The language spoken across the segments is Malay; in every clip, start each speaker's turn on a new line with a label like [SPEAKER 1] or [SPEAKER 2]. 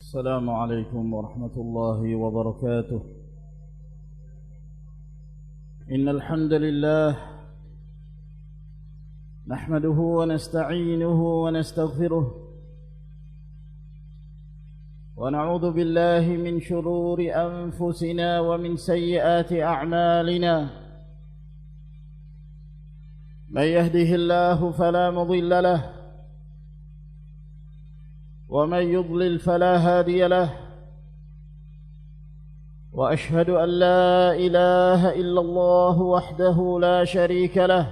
[SPEAKER 1] السلام عليكم ورحمة الله وبركاته. إن الحمد لله نحمده ونستعينه ونستغفره ونعوذ بالله من شرور أنفسنا ومن سيئات أعمالنا. من يهده الله فلا مضل له ومن يضلل فلا هادي له، وأشهد أن لا إله إلا الله وحده لا شريك له،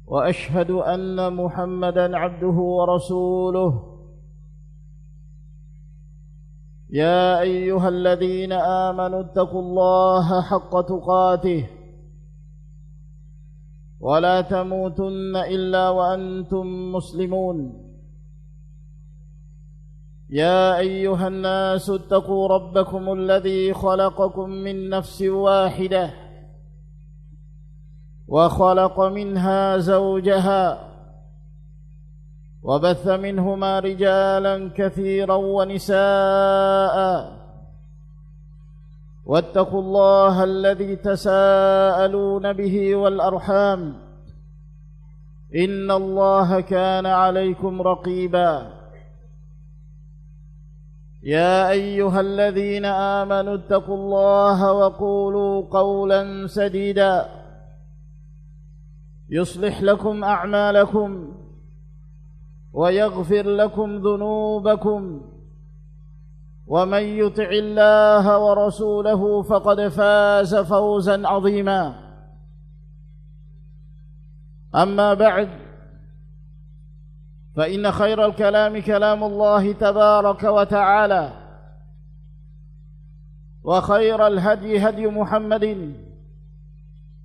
[SPEAKER 1] وأشهد أن محمدًا عبده ورسوله. يا أيها الذين آمنوا اتقوا الله حق تقاته ولا تموتن إلا وأنتم مسلمون. يا أيها الناس اتقوا ربكم الذي خلقكم من نفس واحدة وخلق منها زوجها وبث منهما رجالا كثيرا ونساء، واتقوا الله الذي تساءلون به والأرحام إن الله كان عليكم رقيبا. يا أيها الذين آمنوا اتقوا الله وقولوا قولا سديدا يصلح لكم أعمالكم ويغفر لكم ذنوبكم، ومن يطع الله ورسوله فقد فاز فوزا عظيما. أما بعد، فإن خير الكلام كلام الله تبارك وتعالى، وخير الهدي هدي محمد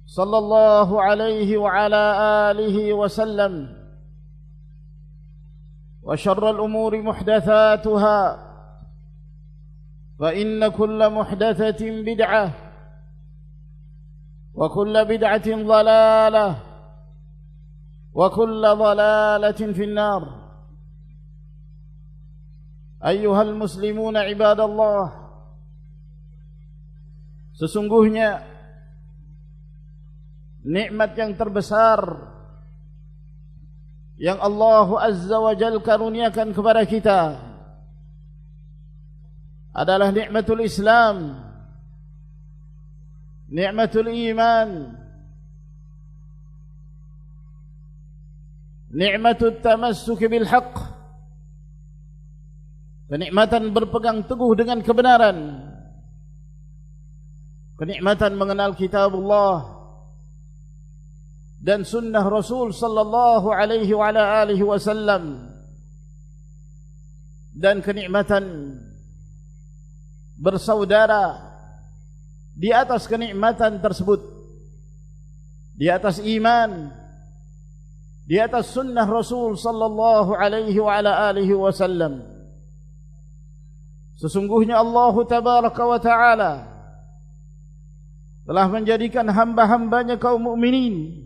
[SPEAKER 1] صلى الله عليه وعلى آله وسلم، وشر الأمور محدثاتها، فإن كل محدثة بدعة، وكل بدعة ضلالة، وكل ضلالة في النار. أيها المسلمون عباد الله، sesungguhnya nikmat yang terbesar yang Allah Azza wa Jalla karuniakan kepada kita adalah nikmatul Islam, nikmatul iman, nikmatul tamassuk bil haqq, kenikmatan berpegang teguh dengan kebenaran, kenikmatan mengenal kitabullah dan sunnah Rasul sallallahu alaihi wa ala alihi wasallam, dan kenikmatan bersaudara di atas kenikmatan tersebut, di atas iman, di atas sunnah Rasul sallallahu alaihi wa ala alihi wasallam. Sesungguhnya Allah tabaraka wa taala telah menjadikan hamba-hambanya kaum mukminin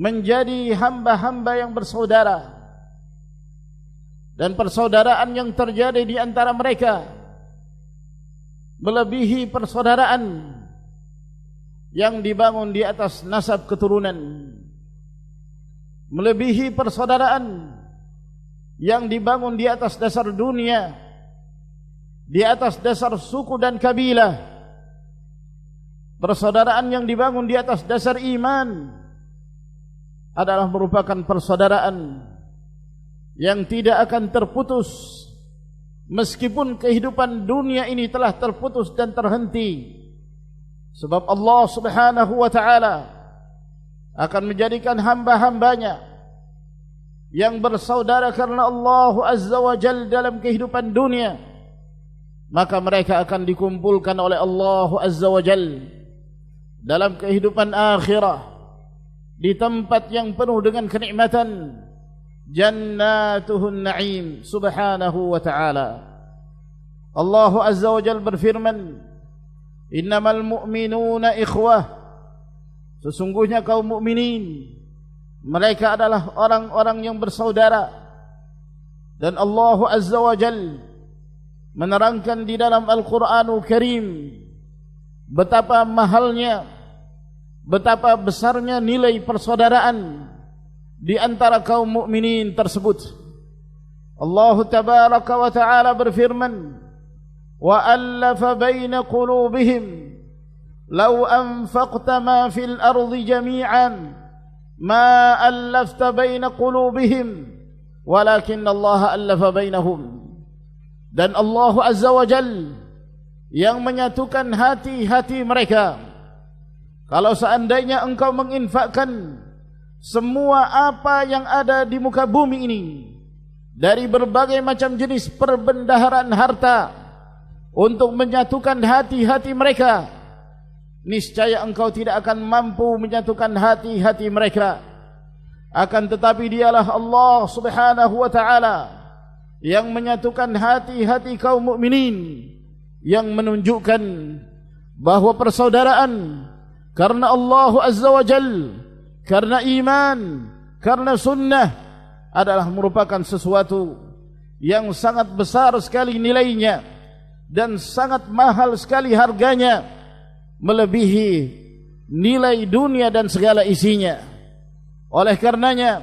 [SPEAKER 1] menjadi hamba-hamba yang bersaudara, dan persaudaraan yang terjadi di antara mereka melebihi persaudaraan yang dibangun di atas nasab keturunan, melebihi persaudaraan yang dibangun di atas dasar dunia, di atas dasar suku dan kabilah. Persaudaraan yang dibangun di atas dasar iman adalah merupakan persaudaraan yang tidak akan terputus meskipun kehidupan dunia ini telah terputus dan terhenti, sebab Allah Subhanahu wa taala akan menjadikan hamba-hambanya yang bersaudara karena Allah Azza wa Jalla dalam kehidupan dunia, maka mereka akan dikumpulkan oleh Allah Azza wa Jalla dalam kehidupan akhirah di tempat yang penuh dengan kenikmatan, jannatuhun na'im subhanahu wa ta'ala. Allah Azza wa Jalla berfirman, innamal mu'minuna ikhwah, sesungguhnya kaum mukminin mereka adalah orang-orang yang bersaudara. Dan Allah Azza wa Jal menerangkan di dalam Al-Quranul Karim betapa mahalnya, betapa besarnya nilai persaudaraan di antara kaum mukminin tersebut. Allah Tabaraka wa Ta'ala berfirman, wa allafa baina qulubihim law anfaqta ma fil ardi jami'an ma allafta baina qulubihim walakin Allah allafa bainahum. Dan Allah Azza wa Jal yang menyatukan hati-hati mereka. Kalau seandainya engkau menginfakkan semua apa yang ada di muka bumi ini dari berbagai macam jenis perbendaharaan harta untuk menyatukan hati-hati mereka, niscaya engkau tidak akan mampu menyatukan hati-hati mereka. Akan tetapi dialah Allah Subhanahu wa Ta'ala yang menyatukan hati-hati kaum mukminin, yang menunjukkan bahawa persaudaraan karena Allah Azza wa Jalla, karena iman, karena sunnah adalah merupakan sesuatu yang sangat besar sekali nilainya dan sangat mahal sekali harganya, melebihi nilai dunia dan segala isinya. Oleh karenanya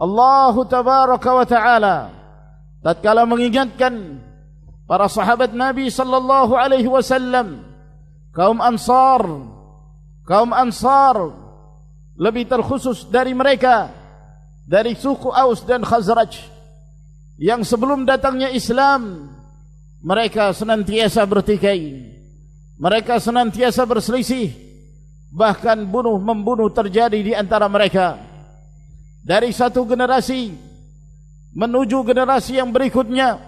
[SPEAKER 1] Allah Tabaraka wa Ta'ala tatkala mengingatkan para sahabat Nabi sallallahu alaihi wasallam, kaum Ansar lebih terkhusus dari mereka, dari suku Aus dan Khazraj, yang sebelum datangnya Islam mereka senantiasa bertikai, mereka senantiasa berselisih, bahkan bunuh-membunuh terjadi di antara mereka. Dari satu generasi menuju generasi yang berikutnya,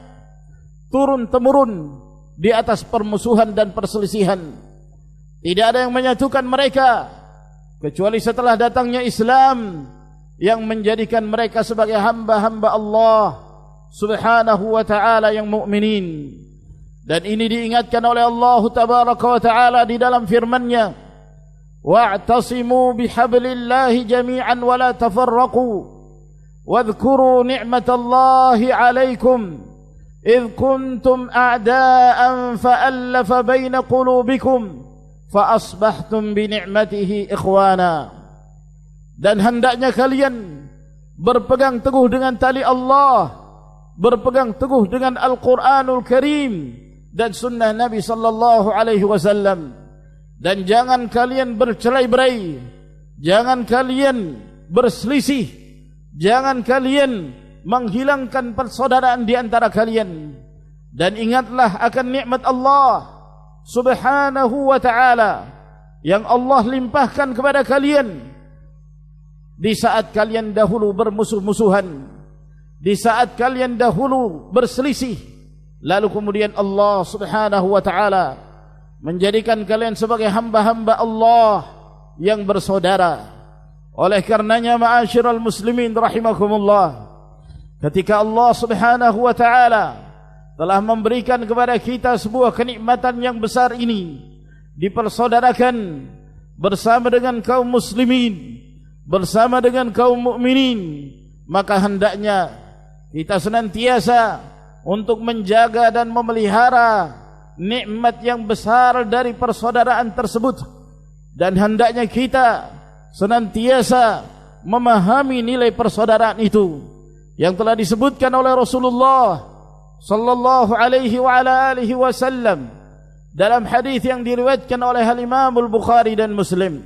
[SPEAKER 1] turun-temurun di atas permusuhan dan perselisihan. Tidak ada yang menyatukan mereka kecuali setelah datangnya Islam yang menjadikan mereka sebagai hamba-hamba Allah Subhanahu wa Ta'ala yang mukminin. Dan ini diingatkan oleh Allah Tabaraka wa Ta'ala di dalam firman-Nya, wa'tasimu bihablillahi jami'an wa la tafarraqu wadhkuru ni'matallahi 'alaikum idh kuntum a'da'an fa'allafa baina qulubikum fa'asbahtum bini'matihi ikhwana. Dan hendaknya kalian berpegang teguh dengan tali Allah, berpegang teguh dengan Al-Quranul Karim dan sunnah Nabi sallallahu alaihi wasallam. Dan jangan kalian bercerai-berai, jangan kalian berselisih, jangan kalian menghilangkan persaudaraan di antara kalian. Dan ingatlah akan nikmat Allah Subhanahu wa Ta'ala yang Allah limpahkan kepada kalian di saat kalian dahulu bermusuh-musuhan, di saat kalian dahulu berselisih, lalu kemudian Allah Subhanahu wa Ta'ala menjadikan kalian sebagai hamba-hamba Allah yang bersaudara. Oleh karenanya ma'asyiral muslimin rahimakumullah, ketika Allah Subhanahu wa Ta'ala telah memberikan kepada kita sebuah kenikmatan yang besar ini, dipersaudarakan bersama dengan kaum muslimin, bersama dengan kaum mukminin, maka hendaknya kita senantiasa untuk menjaga dan memelihara nikmat yang besar dari persaudaraan tersebut. Dan hendaknya kita senantiasa memahami nilai persaudaraan itu yang telah disebutkan oleh Rasulullah sallallahu alaihi wa ala alihi wasallam dalam hadis yang diriwayatkan oleh Imam Al-Bukhari dan Muslim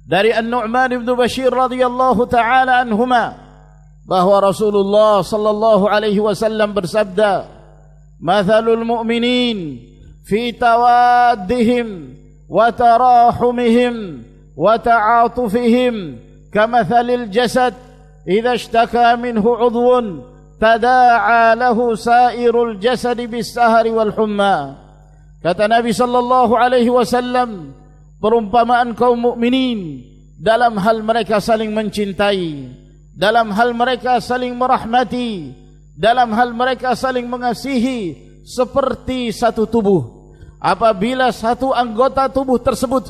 [SPEAKER 1] dari An-Nu'man bin Bashir radhiyallahu taala anhuma, bahwa Rasulullah sallallahu alaihi wasallam bersabda, "Mathalul mu'minin fi tawaddihim wa tarahumihim wa ta'atufihim kamathalil jasad idza ishtaka minhu 'udwun tada'a lahu sairul jasadi bis-sahari wal humma." Kata Nabi sallallahu alaihi wasallam, perumpamaan kaum mukminin dalam hal mereka saling mencintai, dalam hal mereka saling merahmati, dalam hal mereka saling mengasihi, seperti satu tubuh. Apabila satu anggota tubuh tersebut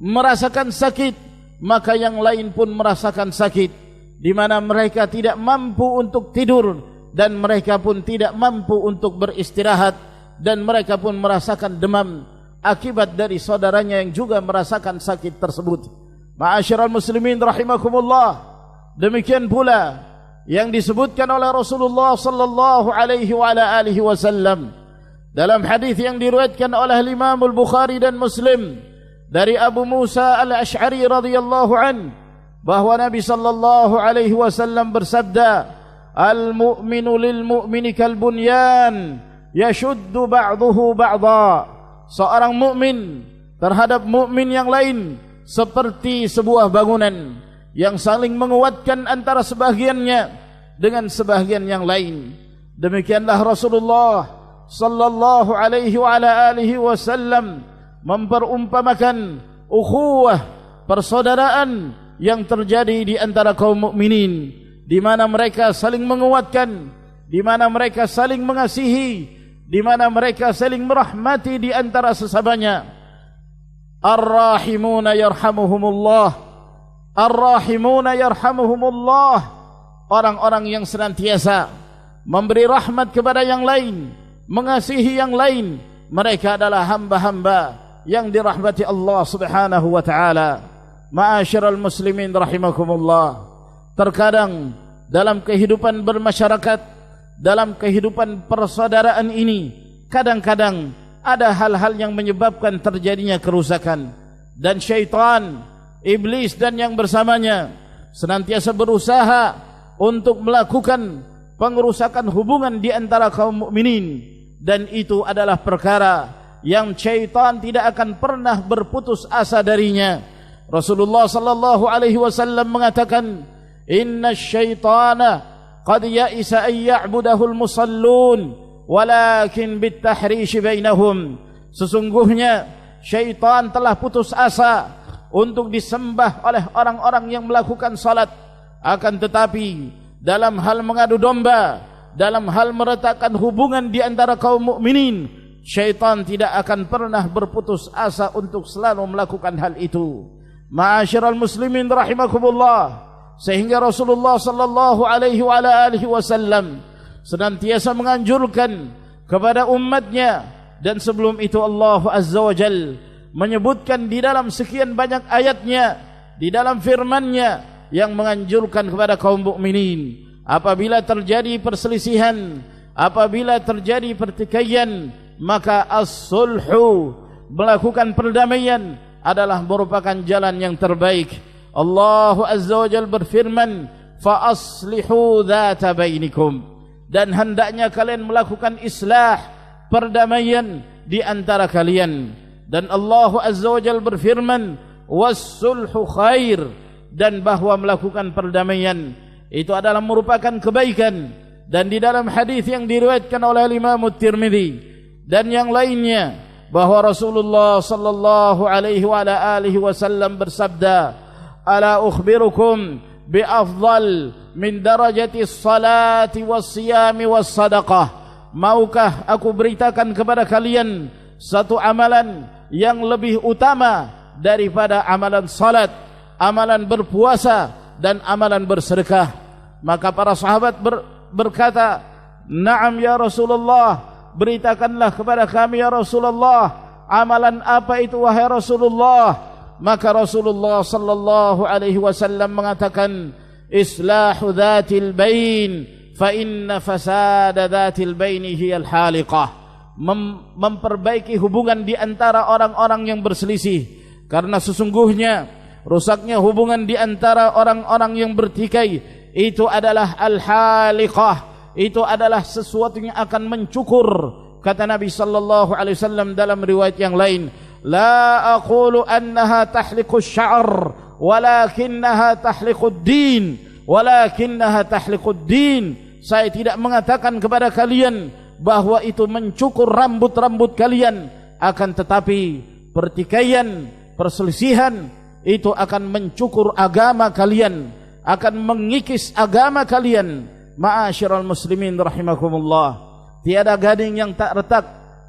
[SPEAKER 1] merasakan sakit, maka yang lain pun merasakan sakit, di mana mereka tidak mampu untuk tidur dan mereka pun tidak mampu untuk beristirahat, dan mereka pun merasakan demam akibat dari saudaranya yang juga merasakan sakit tersebut. Ma'asyiral muslimin rahimakumullah, demikian pula yang disebutkan oleh Rasulullah sallallahu alaihi wa ala alihi wasallam dalam hadis yang diriwayatkan oleh Imam Al-Bukhari dan Muslim dari Abu Musa Al-Asy'ari radhiyallahu an, bahwa Nabi sallallahu alaihi wasallam bersabda, al-mu'minu lil-mu'mini kal-bunyan yashuddu ba'duhu ba'dha. Seorang mukmin terhadap mukmin yang lain seperti sebuah bangunan yang saling menguatkan antara sebahagiannya dengan sebahagian yang lain. Demikianlah Rasulullah sallallahu alaihi wa ala alihi wasallam memperumpamakan ukhuwah, persaudaraan yang terjadi di antara kaum mukminin, di mana mereka saling menguatkan, di mana mereka saling mengasihi, di mana mereka saling merahmati di antara sesamanya. Ar-rahimuna yarhamuhumullah, ar-rahimuna yarhamuhumullah. Orang-orang yang senantiasa memberi rahmat kepada yang lain, mengasihi yang lain, mereka adalah hamba-hamba yang dirahmati Allah subhanahu wa ta'ala. Ma'asyiral muslimin rahimakumullah, terkadang dalam kehidupan bermasyarakat, dalam kehidupan persaudaraan ini, kadang-kadang ada hal-hal yang menyebabkan terjadinya kerusakan, dan syaitan, iblis dan yang bersamanya senantiasa berusaha untuk melakukan pengerusakan hubungan di antara kaum mukminin, dan itu adalah perkara yang syaitan tidak akan pernah berputus asa darinya. Rasulullah sallallahu alaihi wasallam mengatakan, inna syaitana qad ya'isa an ya'budahu al-musallun walakin bit-tahrish bainahum. Sesungguhnya syaitan telah putus asa untuk disembah oleh orang-orang yang melakukan salat, akan tetapi dalam hal mengadu domba, dalam hal meretakkan hubungan di antara kaum mukminin, syaitan tidak akan pernah berputus asa untuk selalu melakukan hal itu. Ma'asyiral muslimin rahimakumullah, sehingga Rasulullah sallallahu alaihi wa alihi wasallam senantiasa menganjurkan kepada umatnya, dan sebelum itu Allah azza wa jal menyebutkan di dalam sekian banyak ayatnya, di dalam firman-Nya yang menganjurkan kepada kaum mukminin, apabila terjadi perselisihan, apabila terjadi pertikaian, maka as-sulhu, melakukan perdamaian, adalah merupakan jalan yang terbaik. Allah azza wa jal berfirman, fa aslihu dzata bainikum, dan hendaknya kalian melakukan islah, perdamaian di antara kalian. Dan Allah azza wa jal berfirman, was-sulhu khair, dan bahwa melakukan perdamaian itu adalah merupakan kebaikan. Dan di dalam hadis yang diriwayatkan oleh Imam Tirmidzi dan yang lainnya, bahwa Rasulullah sallallahu alaihi wa alihi wasallam bersabda, ala ukhbirukum bi afdal min darajati salati was-siyami was-sadaqah. Maukah aku beritakan kepada kalian satu amalan yang lebih utama daripada amalan salat, amalan berpuasa, dan amalan bersedekah? Maka para sahabat berkata, na'am ya Rasulullah, beritakanlah kepada kami ya Rasulullah, amalan apa itu wahai Rasulullah? Maka Rasulullah sallallahu alaihi wasallam mengatakan, islahu dzatil bain, fa inna fasada dzatil baini hiyal haliqah. Memperbaiki hubungan di antara orang-orang yang berselisih, karena sesungguhnya rusaknya hubungan di antara orang-orang yang bertikai itu adalah al-haliqah, itu adalah sesuatu yang akan mencukur. Kata Nabi sallallahu alaihi wasallam dalam riwayat yang lain, la aqulu annaha tahliqus sya'r walakinnaha tahliqud din, walakinnaha tahliqud din. Saya tidak mengatakan kepada kalian bahwa itu mencukur rambut-rambut kalian, akan tetapi pertikaian, perselisihan itu akan mencukur agama kalian, akan mengikis agama kalian. Ma'asyiral muslimin rahimakumullah, tiada gading yang tak retak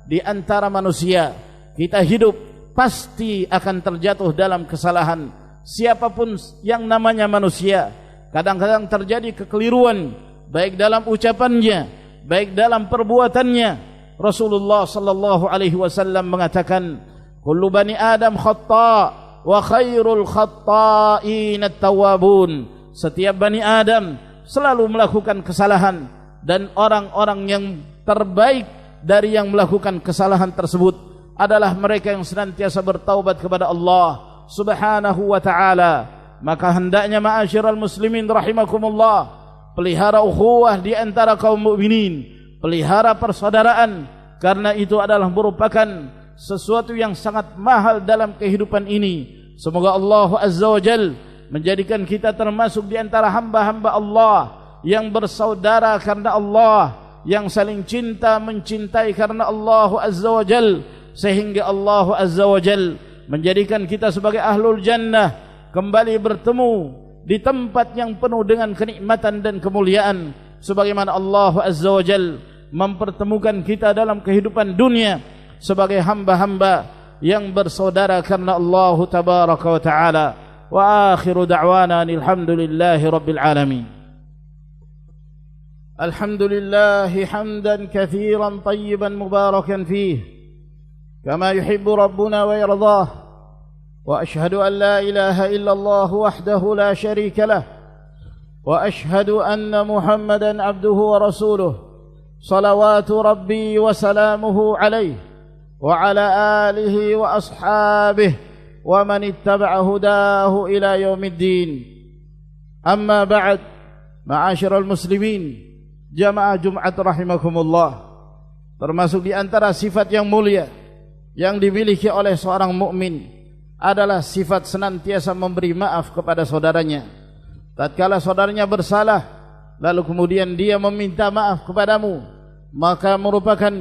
[SPEAKER 1] di antara manusia. Kita hidup pasti akan terjatuh dalam kesalahan. Siapapun yang namanya manusia, kadang-kadang terjadi kekeliruan, baik dalam ucapannya, baik dalam perbuatannya. Rasulullah sallallahu alaihi wasallam mengatakan, kullu bani Adam khata' wa khairul khatta'in at-tawwabun. Setiap bani Adam selalu melakukan kesalahan, dan orang-orang yang terbaik dari yang melakukan kesalahan tersebut adalah mereka yang senantiasa bertaubat kepada Allah Subhanahu wa ta'ala. Maka hendaknya ma'asyiral muslimin rahimakumullah, pelihara ukhuwah di antara kaum mukminin, pelihara persaudaraan, karena itu adalah merupakan sesuatu yang sangat mahal dalam kehidupan ini. Semoga Allah Azza wa Jal menjadikan kita termasuk di antara hamba-hamba Allah yang bersaudara karena Allah, yang saling cinta mencintai karena Allah Azza wa Jal, sehingga Allah Azza wa Jal menjadikan kita sebagai ahlul jannah, kembali bertemu di tempat yang penuh dengan kenikmatan dan kemuliaan, sebagaimana Allah Azza wa Jal mempertemukan kita dalam kehidupan dunia sebagai hamba-hamba yang bersaudara karena Allah tabaraka wa ta'ala. Wa akhiru da'wana alhamdulillahi rabbil alamin. Alhamdulillahi hamdan kathiran tayyiban mubarakan fih, kama yuhibbu rabbuna wa yardah. Wa ashhadu an la ilaha illallah wahdahu la sharika lah, wa ashhadu anna Muhammadan abduhu wa rasuluh, salawatu rabbi wa salamuhu alaihi wa ala alihi wa ashabihi wa man ittaba'a hudahu ila yaumiddin. Amma ba'd, ma'asyiral muslimin, jamaah Jumat rahimakumullah, termasuk di antara sifat yang mulia yang dimiliki oleh seorang mukmin adalah sifat senantiasa memberi maaf kepada saudaranya. Tatkala saudaranya bersalah, lalu kemudian dia meminta maaf kepadamu, maka merupakan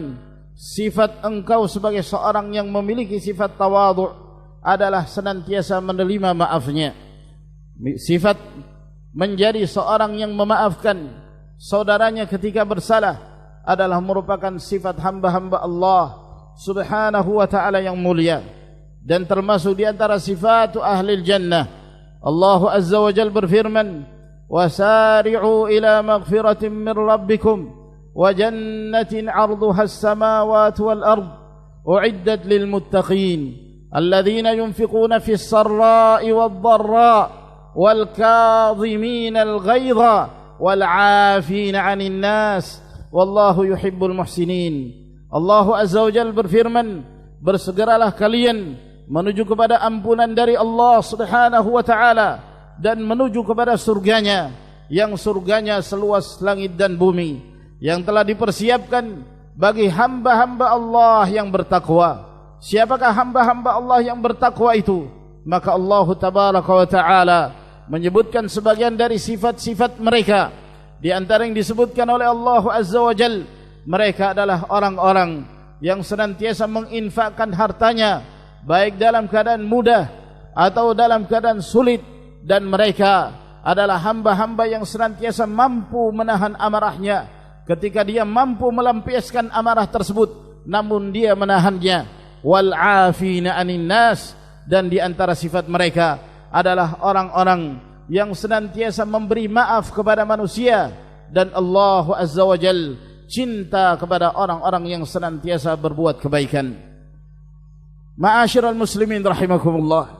[SPEAKER 1] sifat engkau sebagai seorang yang memiliki sifat tawadhu' adalah senantiasa menerima maafnya. Sifat menjadi seorang yang memaafkan saudaranya ketika bersalah adalah merupakan sifat hamba-hamba Allah Subhanahu wa ta'ala yang mulia, dan termasuk di antara sifat ahli jannah. Allah Azza wa Jalla berfirman, wasari'u ila maghfiratin min rabbikum wa jannatin 'arduha as-samawati wal ard u'iddat lil muttaqin alladhina yunfiquna fis sarra'i wad dharra wal kadhimina al ghaidha wal 'afina 'anil nas wallahu yuhibbul muhsinin. Allah Azza wa Jalla berfirman, bersegeralah kalian menuju kepada ampunan dari Allah Subhanahu wa ta'ala dan menuju kepada surganya, yang surganya seluas langit dan bumi, yang telah dipersiapkan bagi hamba-hamba Allah yang bertakwa. Siapakah hamba-hamba Allah yang bertakwa itu? Maka Allah tabaraka wa ta'ala menyebutkan sebagian dari sifat-sifat mereka. Di antara yang disebutkan oleh Allah Azza wa Jalla, mereka adalah orang-orang yang senantiasa menginfakkan hartanya baik dalam keadaan mudah atau dalam keadaan sulit, dan mereka adalah hamba-hamba yang senantiasa mampu menahan amarahnya ketika dia mampu melampiaskan amarah tersebut, namun dia menahannya. Wal 'afina 'anil nas, dan di antara sifat mereka adalah orang-orang yang senantiasa memberi maaf kepada manusia, dan Allah Azza wa Jalla cinta kepada orang-orang yang senantiasa berbuat kebaikan. Ma'asyiral muslimin rahimakumullah,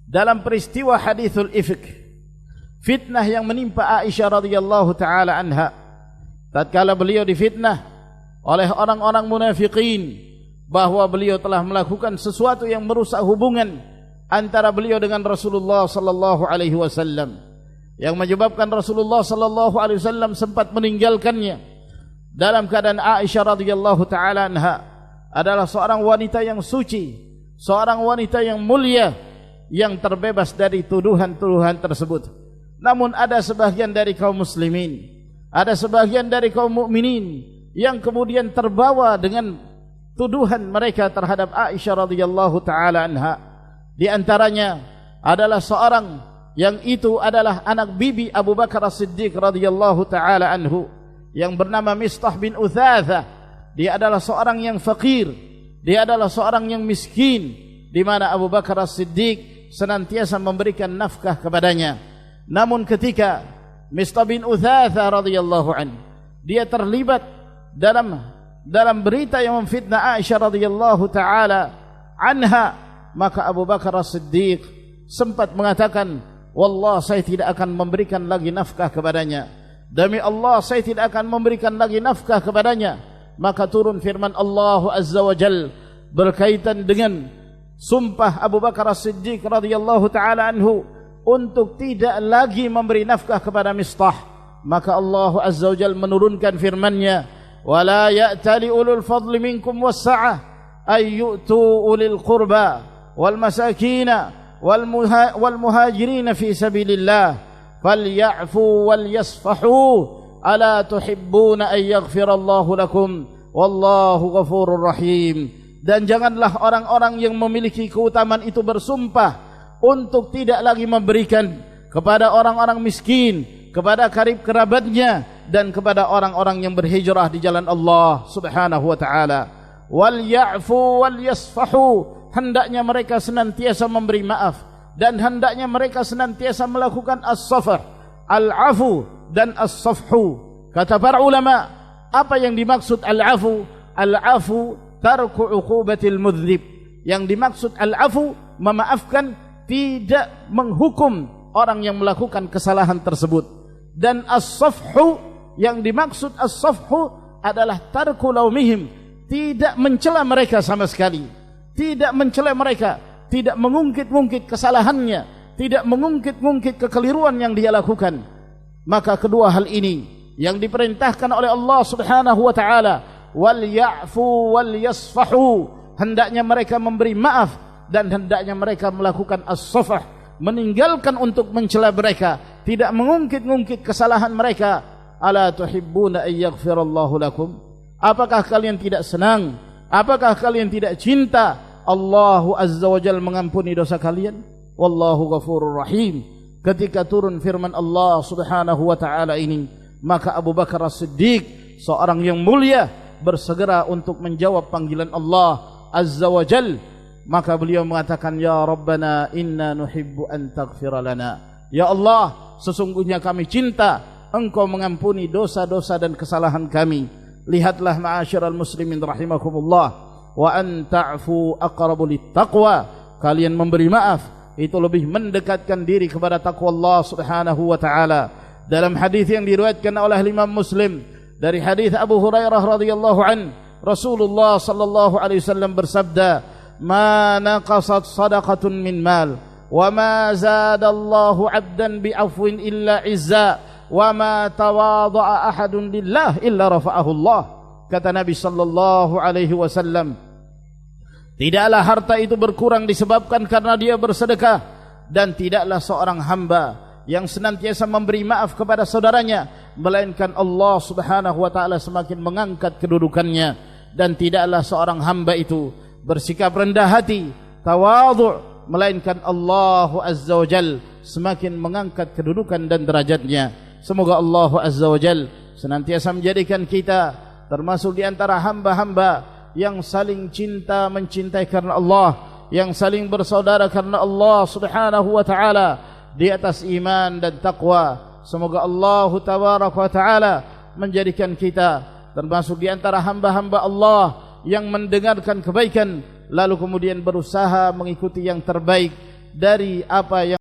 [SPEAKER 1] dalam peristiwa hadithul ifk, fitnah yang menimpa Aisyah radhiyallahu taala anha, tatkala beliau difitnah oleh orang-orang munafikin bahwa beliau telah melakukan sesuatu yang merusak hubungan antara beliau dengan Rasulullah sallallahu alaihi wasallam, yang menyebabkan Rasulullah sallallahu alaihi wasallam sempat meninggalkannya, dalam keadaan Aisyah radhiyallahu taala anha adalah seorang wanita yang suci, seorang wanita yang mulia, yang terbebas dari tuduhan-tuduhan tersebut. Namun ada sebagian dari kaum muslimin, ada sebagian dari kaum mukminin yang kemudian terbawa dengan tuduhan mereka terhadap Aisyah radhiyallahu taala anha. Di antaranya adalah seorang yang itu adalah anak bibi Abu Bakar As-Siddiq radhiyallahu taala anhu, yang bernama Mistah bin Uthathah. Dia adalah seorang yang fakir, dia adalah seorang yang miskin, di mana Abu Bakar As-Siddiq senantiasa memberikan nafkah kepadanya. Namun ketika Mistah bin Uthatha radhiyallahu an, dia terlibat dalam berita yang memfitnah Aisyah radhiyallahu taala anha, maka Abu Bakar As-Siddiq sempat mengatakan, wallah saya tidak akan memberikan lagi nafkah kepadanya, demi Allah saya tidak akan memberikan lagi nafkah kepadanya. Maka turun firman Allah Azza wa Jal berkaitan dengan sumpah Abu Bakar As-Siddiq radhiyallahu taala anhu untuk tidak lagi memberi nafkah kepada Mistah. Maka Allah Azza wa Jalla menurunkan firman-Nya, "Wala ya'tali ulul fadli minkum was-sa'ah ay yu'tu ulil qurba wal masakin wal muhajirin fi sabilillah falyafu wal yasfahu ala tuhibbuna ay yaghfirallahu lakum wallahu ghafurur rahim." Dan janganlah orang-orang yang memiliki keutamaan itu bersumpah untuk tidak lagi memberikan kepada orang-orang miskin, kepada karib kerabatnya, dan kepada orang-orang yang berhijrah di jalan Allah Subhanahu wa taala. Wal ya'fu wal yasfahu, hendaknya mereka senantiasa memberi maaf dan hendaknya mereka senantiasa melakukan as-safah, al-afu dan as-safhu. Kata para ulama, apa yang dimaksud al-afu? Al-afu tarku uqubatil mudznib. Yang dimaksud al-afu memaafkan, tidak menghukum orang yang melakukan kesalahan tersebut. Dan as-safhu, yang dimaksud as-safhu adalah tarku laumihim, tidak mencela mereka sama sekali, tidak mencela mereka, tidak mengungkit-ungkit kesalahannya, tidak mengungkit-ungkit kekeliruan yang dia lakukan. Maka kedua hal ini yang diperintahkan oleh Allah Subhanahu wa taala, wal ya'fu wal yasfahu, hendaknya mereka memberi maaf dan hendaknya mereka melakukan as-safah, meninggalkan untuk mencela mereka, tidak mengungkit-ungkit kesalahan mereka. Ala tuhibbuna ay yaghfirallahu lakum, apakah kalian tidak senang, apakah kalian tidak cinta Allah Azza wa Jalla mengampuni dosa kalian? Wallahu ghafurur rahim. Ketika turun firman Allah Subhanahu wa taala ini, maka Abu Bakar As-Siddiq, seorang yang mulia, bersegera untuk menjawab panggilan Allah Azza wa Jalla. Maka beliau mengatakan, ya Rabbana inna nuhibbu an taghfira lana. Ya Allah, sesungguhnya kami cinta Engkau mengampuni dosa-dosa dan kesalahan kami. Lihatlah ma'asyiral muslimin rahimakumullah, wa an ta'fu aqrabu littaqwa, kalian memberi maaf itu lebih mendekatkan diri kepada takwa Allah Subhanahu wa taala. Dalam hadis yang diriwayatkan oleh Imam Muslim dari hadis Abu Hurairah radhiyallahu an, Rasulullah sallallahu alaihi wasallam bersabda, ma naqasat sadaqatun min mal wa ma zadallahu 'abdan bi'afwin illa 'izza wa ma tawadha'a ahadun lillah illa rafa'ahu Allah. Kata Nabi sallallahu alaihi wasallam, tidaklah harta itu berkurang disebabkan karena dia bersedekah, dan tidaklah seorang hamba yang senantiasa memberi maaf kepada saudaranya, melainkan Allah Subhanahu wa taala semakin mengangkat kedudukannya, dan tidaklah seorang hamba itu bersikap rendah hati, tawadhu', melainkan Allah Azza wa Jal semakin mengangkat kedudukan dan derajatnya. Semoga Allah Azza wa Jal senantiasa menjadikan kita termasuk di antara hamba-hamba yang saling cinta mencintai karena Allah, yang saling bersaudara karena Allah Subhanahu wa taala di atas iman dan taqwa. Semoga Allah tabaraka wa taala menjadikan kita termasuk di antara hamba-hamba Allah yang mendengarkan kebaikan lalu kemudian berusaha mengikuti yang terbaik dari apa yang